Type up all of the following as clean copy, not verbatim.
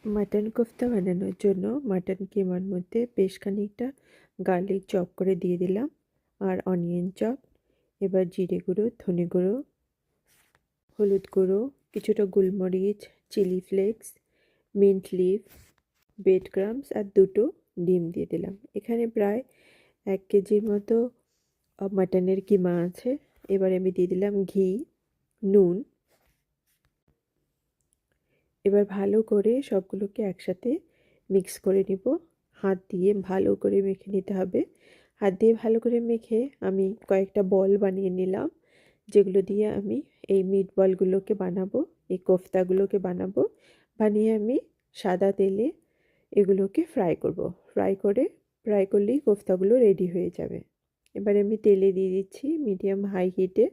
Mutton kofta বানানোর জন্য mutton কিমার মধ্যে বেশ খানিকটা গার্লিক চপ করে দিয়ে দিলাম আর অনিয়ন চপ। এবার জিরে গুঁড়ো, ধনে গুঁড়ো, হলুদ গুঁড়ো, কিছুটা গোলমরিচ, chilli flakes, mint leaf, bread crumbs আর দুটো ডিম দিয়ে দিলাম। এখানে প্রায় 1 কেজির মতো মাটনের কিমা আছে। এবার আমি দিয়ে দিলাম ঘি, নুন। এবার ভালো করে সবগুলোকে একসাথে মিক্স করে নিব। হাত দিয়ে ভালো করে মেখে নিতে হবে। হাত দিয়ে ভালো করে মেখে আমি কয়েকটা বল বানিয়ে নিলাম, যেগুলো দিয়ে আমি এই মিট বলগুলোকে বানাবো, এই কোফতাগুলোকে বানাবো। বানিয়ে আমি সাদা তেলে এগুলোকে ফ্রাই করলেই কোফতাগুলো রেডি হয়ে যাবে। এবার আমি তেলে দিয়ে দিচ্ছি মিডিয়াম হাই হিটে।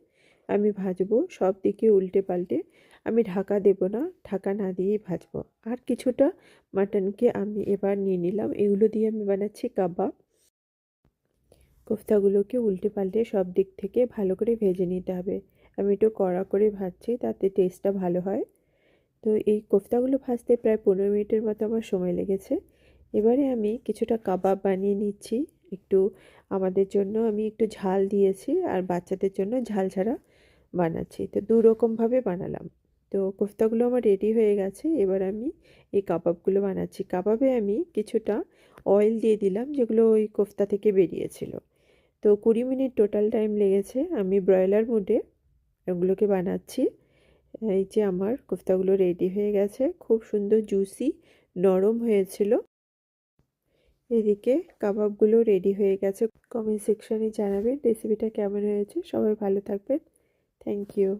আমি ভাজবো সব দিকে উল্টে পাল্টে। আমি ঢাকা দেব না, ঢাকা না দিয়েই ভাজবো। আর কিছুটা মাটনকে আমি এবার নিয়ে নিলাম, এগুলো দিয়ে আমি বানাচ্ছি কাবাব। কোফতাগুলোকে উল্টে পাল্টে সব দিক থেকে ভালো করে ভেজে নিতে হবে। আমি একটু কড়া করে ভাজছি, তাতে টেস্টটা ভালো হয়। তো এই কোফতাগুলো ভাজতে প্রায় 15 মিনিটের মতো আমার সময় লেগেছে। এবারে আমি কিছুটা কাবাব বানিয়ে নিচ্ছি। একটু আমাদের জন্য আমি একটু ঝাল দিয়েছি আর বাচ্চাদের জন্য ঝাল ছাড়া বানাচ্ছি। তো দুরকমভাবে বানালাম। তো কোফতাগুলো আমার রেডি হয়ে গেছে। এবার আমি এই কাবাবগুলো বানাচ্ছি। কাবাবে আমি কিছুটা অয়েল দিয়ে দিলাম, যেগুলো ওই কোফতা থেকে বেরিয়েছিল। তো 20 মিনিট টোটাল টাইম লেগেছে। আমি ব্রয়লার মোডে এগুলোকে বানাচ্ছি। এই যে আমার কোফতাগুলো রেডি হয়ে গেছে, খুব সুন্দর জুসি নরম হয়েছিল। এদিকে কাবাবগুলো রেডি হয়ে গেছে। কমেন্ট সেকশনে জানাবেন রেসিপিটা কেমন হয়েছে। সবাই ভালো থাকবেন। Thank you.